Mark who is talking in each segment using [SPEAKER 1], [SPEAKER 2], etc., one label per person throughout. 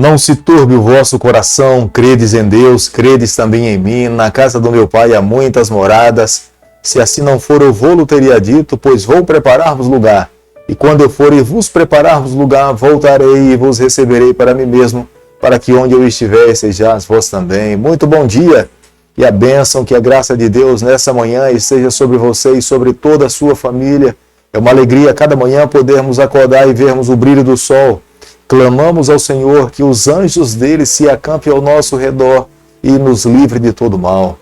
[SPEAKER 1] Não se turbe o vosso coração, credes em Deus, credes também em mim. Na casa do meu Pai há muitas moradas. Se assim não for, eu vou-lo teria dito, pois vou preparar-vos lugar. E quando eu for e vos preparar-vos lugar, voltarei e vos receberei para mim mesmo, para que onde eu estiver, sejais vós também. Muito bom dia, e a bênção, que a graça de Deus nessa manhã esteja sobre você e sobre toda a sua família. É uma alegria cada manhã podermos acordar e vermos o brilho do sol. Clamamos ao Senhor que os anjos dele se acampem ao nosso redor e nos livre de todo mal.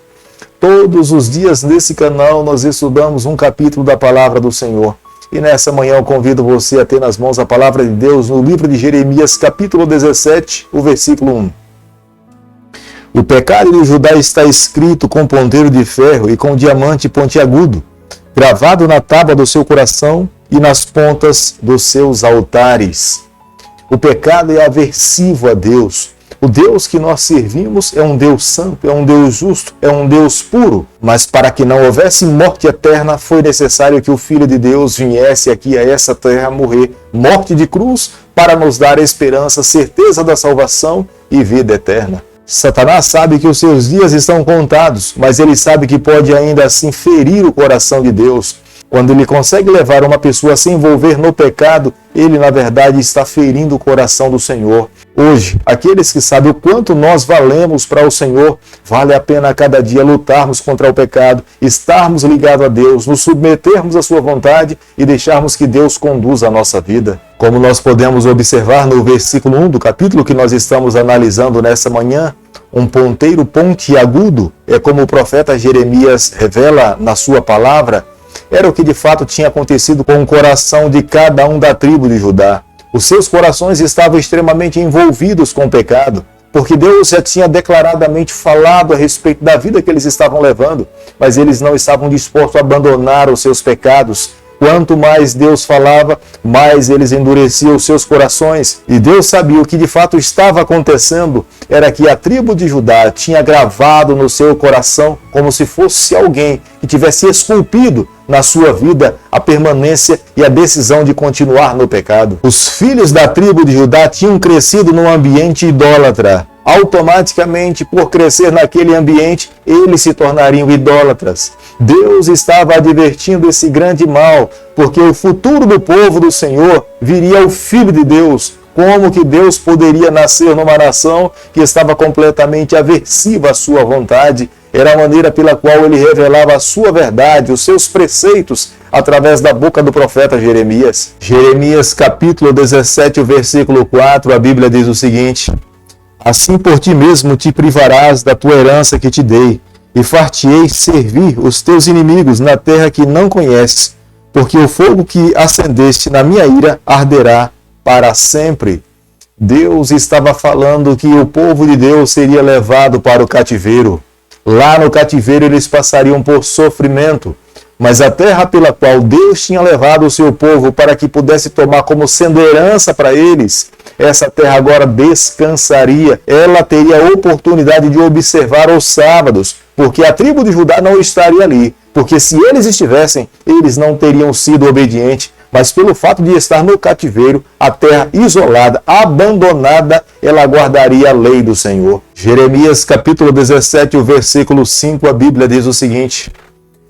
[SPEAKER 1] Todos os dias nesse canal nós estudamos um capítulo da palavra do Senhor. E nessa manhã eu convido você a ter nas mãos a palavra de Deus no livro de Jeremias, capítulo 17, o versículo 1. O pecado de Judá está escrito com ponteiro de ferro e com diamante pontiagudo, gravado na tábua do seu coração e nas pontas dos seus altares. O pecado é aversivo a Deus. O Deus que nós servimos é um Deus santo, é um Deus justo, é um Deus puro. Mas para que não houvesse morte eterna, foi necessário que o Filho de Deus viesse aqui a essa terra morrer, morte de cruz, para nos dar esperança, certeza da salvação e vida eterna. Satanás sabe que os seus dias estão contados, mas ele sabe que pode ainda assim ferir o coração de Deus. Quando ele consegue levar uma pessoa a se envolver no pecado, ele na verdade está ferindo o coração do Senhor. Hoje, aqueles que sabem o quanto nós valemos para o Senhor, vale a pena a cada dia lutarmos contra o pecado, estarmos ligados a Deus, nos submetermos à sua vontade e deixarmos que Deus conduza a nossa vida. Como nós podemos observar no versículo 1 do capítulo que nós estamos analisando nessa manhã, um ponteiro pontiagudo, é como o profeta Jeremias revela na sua palavra, era o que de fato tinha acontecido com o coração de cada um da tribo de Judá. Os seus corações estavam extremamente envolvidos com o pecado, porque Deus já tinha declaradamente falado a respeito da vida que eles estavam levando, mas eles não estavam dispostos a abandonar os seus pecados. Quanto mais Deus falava, mais eles endureciam os seus corações. E Deus sabia o que de fato estava acontecendo, era que a tribo de Judá tinha gravado no seu coração, como se fosse alguém que tivesse esculpido na sua vida a permanência e a decisão de continuar no pecado. Os filhos da tribo de Judá tinham crescido num ambiente idólatra. Automaticamente, por crescer naquele ambiente, eles se tornariam idólatras. Deus estava advertindo esse grande mal, porque o futuro do povo do Senhor viria ao Filho de Deus. Como que Deus poderia nascer numa nação que estava completamente aversiva à sua vontade? Era a maneira pela qual ele revelava a sua verdade, os seus preceitos, através da boca do profeta Jeremias. Jeremias capítulo 17, o versículo 4, a Bíblia diz o seguinte: assim por ti mesmo te privarás da tua herança que te dei, e far-te-ei servir os teus inimigos na terra que não conheces, porque o fogo que acendeste na minha ira arderá para sempre. Deus estava falando que o povo de Deus seria levado para o cativeiro. Lá no cativeiro eles passariam por sofrimento, mas a terra pela qual Deus tinha levado o seu povo para que pudesse tomar como sendo herança para eles, essa terra agora descansaria. Ela teria a oportunidade de observar os sábados, porque a tribo de Judá não estaria ali, porque se eles estivessem, eles não teriam sido obedientes, mas pelo fato de estar no cativeiro, a terra isolada, abandonada, ela guardaria a lei do Senhor. Jeremias capítulo 17, o versículo 5, a Bíblia diz o seguinte: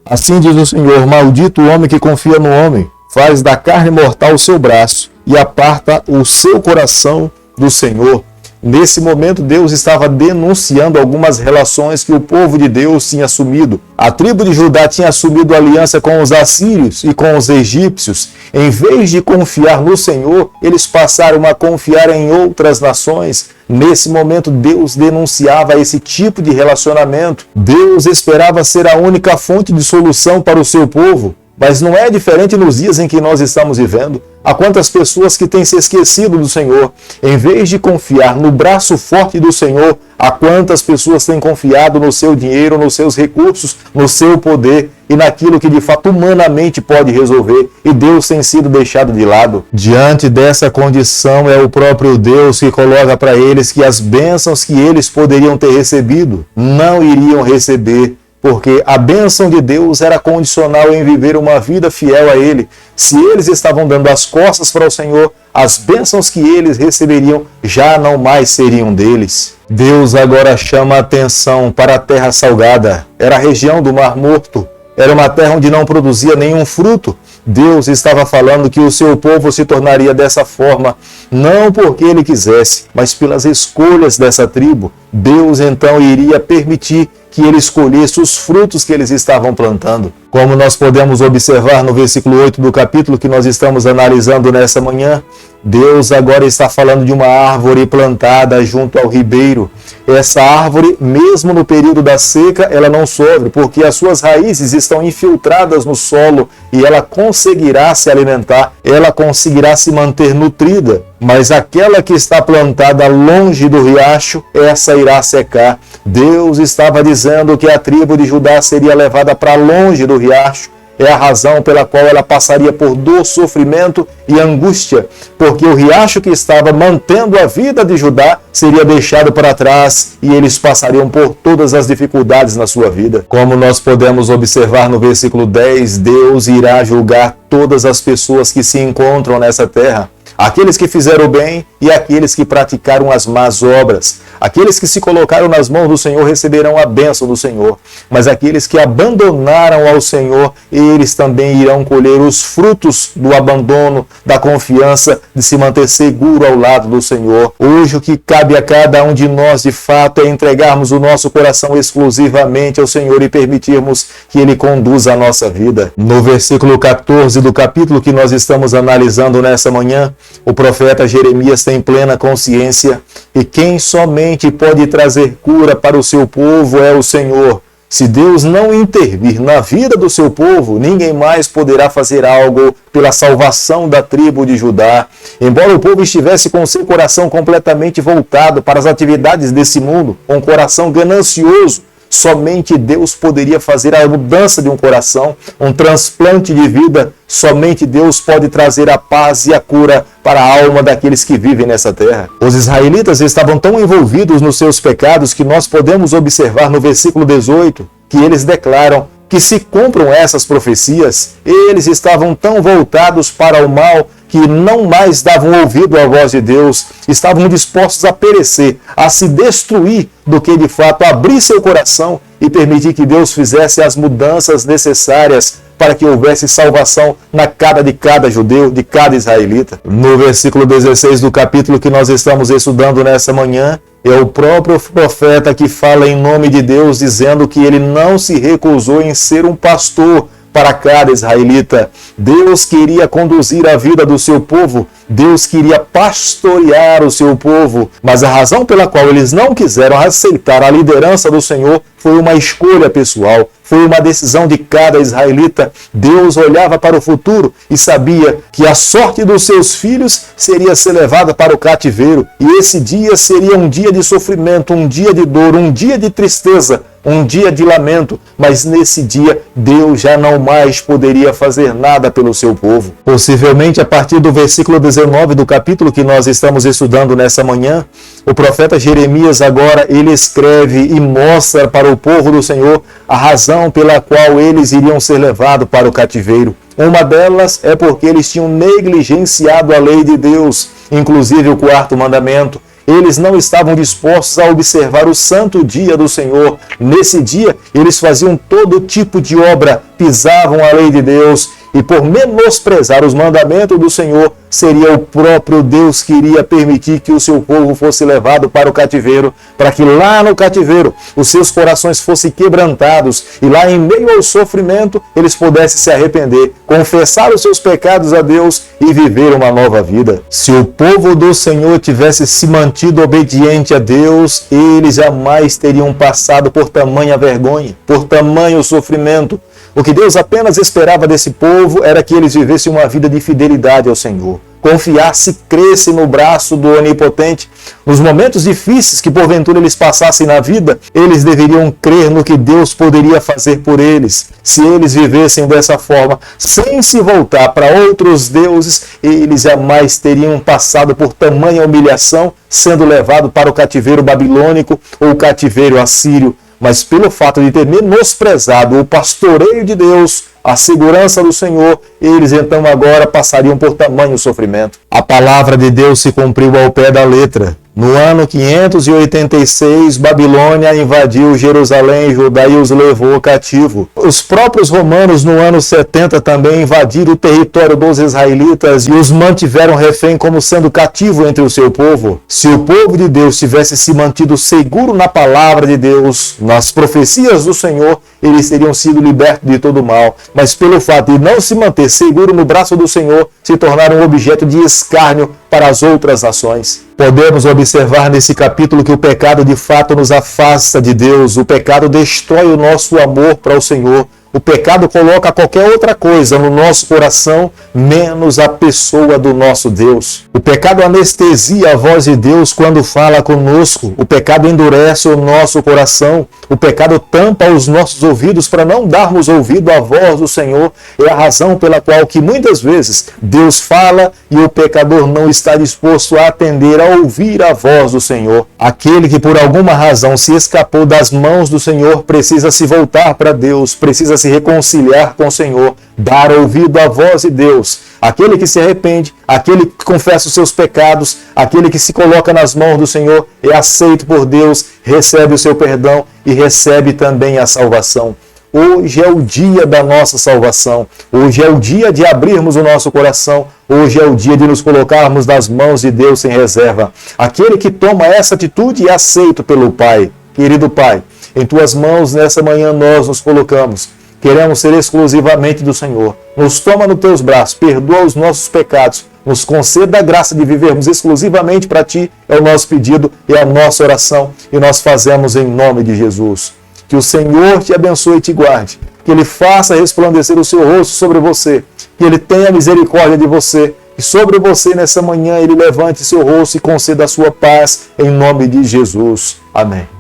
[SPEAKER 1] assim diz o Senhor, maldito o homem que confia no homem, faz da carne mortal o seu braço e aparta o seu coração do Senhor. Nesse momento, Deus estava denunciando algumas relações que o povo de Deus tinha assumido. A tribo de Judá tinha assumido aliança com os assírios e com os egípcios. Em vez de confiar no Senhor, eles passaram a confiar em outras nações. Nesse momento, Deus denunciava esse tipo de relacionamento. Deus esperava ser a única fonte de solução para o seu povo. Mas não é diferente nos dias em que nós estamos vivendo. Há quantas pessoas que têm se esquecido do Senhor. Em vez de confiar no braço forte do Senhor, há quantas pessoas têm confiado no seu dinheiro, nos seus recursos, no seu poder e naquilo que de fato humanamente pode resolver. E Deus tem sido deixado de lado. Diante dessa condição, é o próprio Deus que coloca para eles que as bênçãos que eles poderiam ter recebido, não iriam receber, porque a bênção de Deus era condicional em viver uma vida fiel a Ele. Se eles estavam dando as costas para o Senhor, as bênçãos que eles receberiam já não mais seriam deles. Deus agora chama a atenção para a terra salgada. Era a região do Mar Morto. Era uma terra onde não produzia nenhum fruto. Deus estava falando que o seu povo se tornaria dessa forma, não porque ele quisesse, mas pelas escolhas dessa tribo. Deus então iria permitir que ele escolhesse os frutos que eles estavam plantando. Como nós podemos observar no versículo 8 do capítulo que nós estamos analisando nessa manhã, Deus agora está falando de uma árvore plantada junto ao ribeiro. Essa árvore, mesmo no período da seca, ela não sofre, porque as suas raízes estão infiltradas no solo e ela conseguirá se alimentar, ela conseguirá se manter nutrida. Mas aquela que está plantada longe do riacho, essa irá secar. Deus estava dizendo que a tribo de Judá seria levada para longe do riacho. É a razão pela qual ela passaria por dor, sofrimento e angústia, porque o riacho que estava mantendo a vida de Judá seria deixado para trás e eles passariam por todas as dificuldades na sua vida. Como nós podemos observar no versículo 10, Deus irá julgar todas as pessoas que se encontram nessa terra. Aqueles que fizeram o bem e aqueles que praticaram as más obras. Aqueles que se colocaram nas mãos do Senhor receberão a bênção do Senhor. Mas aqueles que abandonaram ao Senhor, eles também irão colher os frutos do abandono, da confiança, de se manter seguro ao lado do Senhor. Hoje o que cabe a cada um de nós, de fato, é entregarmos o nosso coração exclusivamente ao Senhor e permitirmos que Ele conduza a nossa vida. No versículo 14 do capítulo que nós estamos analisando nessa manhã, o profeta Jeremias tem plena consciência e quem somente pode trazer cura para o seu povo é o Senhor. Se Deus não intervir na vida do seu povo, ninguém mais poderá fazer algo pela salvação da tribo de Judá. Embora o povo estivesse com seu coração completamente voltado para as atividades desse mundo, com um coração ganancioso, somente Deus poderia fazer a mudança de um coração, um transplante de vida. Somente Deus pode trazer a paz e a cura para a alma daqueles que vivem nessa terra. Os israelitas estavam tão envolvidos nos seus pecados que nós podemos observar no versículo 18 que eles declaram que se cumpram essas profecias, eles estavam tão voltados para o mal que não mais davam ouvido à voz de Deus, estavam dispostos a perecer, a se destruir, do que de fato abrir seu coração e permitir que Deus fizesse as mudanças necessárias para que houvesse salvação na cara de cada judeu, de cada israelita. No versículo 16 do capítulo que nós estamos estudando nessa manhã, é o próprio profeta que fala em nome de Deus, dizendo que ele não se recusou em ser um pastor para cada israelita. Deus queria conduzir a vida do seu povo, Deus queria pastorear o seu povo, mas a razão pela qual eles não quiseram aceitar a liderança do Senhor foi uma escolha pessoal, foi uma decisão de cada israelita. Deus olhava para o futuro e sabia que a sorte dos seus filhos seria ser levada para o cativeiro, e esse dia seria um dia de sofrimento, um dia de dor, um dia de tristeza, um dia de lamento, mas nesse dia Deus já não mais poderia fazer nada pelo seu povo. Possivelmente a partir do versículo 19 do capítulo que nós estamos estudando nessa manhã, o profeta Jeremias agora ele escreve e mostra para o povo do Senhor a razão pela qual eles iriam ser levados para o cativeiro. Uma delas é porque eles tinham negligenciado a lei de Deus, inclusive o quarto mandamento. Eles não estavam dispostos a observar o santo dia do Senhor. Nesse dia, eles faziam todo tipo de obra, pisavam a lei de Deus, e por menosprezar os mandamentos do Senhor, seria o próprio Deus que iria permitir que o seu povo fosse levado para o cativeiro, para que lá no cativeiro os seus corações fossem quebrantados e lá em meio ao sofrimento eles pudessem se arrepender, confessar os seus pecados a Deus e viver uma nova vida. Se o povo do Senhor tivesse se mantido obediente a Deus, eles jamais teriam passado por tamanha vergonha, por tamanho sofrimento. O que Deus apenas esperava desse povo era que eles vivessem uma vida de fidelidade ao Senhor. Confiasse, cresce no braço do Onipotente. Nos momentos difíceis que porventura eles passassem na vida, eles deveriam crer no que Deus poderia fazer por eles. Se eles vivessem dessa forma, sem se voltar para outros deuses, eles jamais teriam passado por tamanha humilhação, sendo levado para o cativeiro babilônico ou o cativeiro assírio. mas pelo fato de ter menosprezado o pastoreio de Deus, a segurança do Senhor, eles então agora passariam por tamanho sofrimento. A palavra de Deus se cumpriu ao pé da letra. No ano 586, Babilônia invadiu Jerusalém, Judá e os levou cativo. Os próprios romanos, no ano 70, também invadiram o território dos israelitas e os mantiveram refém como sendo cativo entre o seu povo. Se o povo de Deus tivesse se mantido seguro na palavra de Deus, nas profecias do Senhor, eles teriam sido libertos de todo mal. Mas pelo fato de não se manter seguro no braço do Senhor, se tornaram objeto de escárnio para as outras nações. Podemos observar nesse capítulo que o pecado de fato nos afasta de Deus, o pecado destrói o nosso amor para o Senhor. O pecado coloca qualquer outra coisa no nosso coração, menos a pessoa do nosso Deus. O pecado anestesia a voz de Deus quando fala conosco. O pecado endurece o nosso coração. O pecado tampa os nossos ouvidos para não darmos ouvido à voz do Senhor. É a razão pela qual que muitas vezes Deus fala e o pecador não está disposto a atender, a ouvir a voz do Senhor. Aquele que por alguma razão se escapou das mãos do Senhor precisa se voltar para Deus, precisa se reconciliar com o Senhor, dar ouvido à voz de Deus. Aquele que se arrepende, aquele que confessa os seus pecados, aquele que se coloca nas mãos do Senhor, é aceito por Deus, recebe o seu perdão e recebe também a salvação. Hoje é o dia da nossa salvação. Hoje é o dia de abrirmos o nosso coração. Hoje é o dia de nos colocarmos nas mãos de Deus sem reserva. Aquele que toma essa atitude é aceito pelo Pai. Querido Pai, em Tuas mãos nessa manhã nós nos colocamos. Queremos ser exclusivamente do Senhor. Nos toma nos Teus braços, perdoa os nossos pecados, nos conceda a graça de vivermos exclusivamente para Ti. É o nosso pedido, é a nossa oração e nós fazemos em nome de Jesus. Que o Senhor te abençoe e te guarde, que Ele faça resplandecer o seu rosto sobre você, que Ele tenha misericórdia de você, e sobre você nessa manhã Ele levante seu rosto e conceda a sua paz em nome de Jesus. Amém.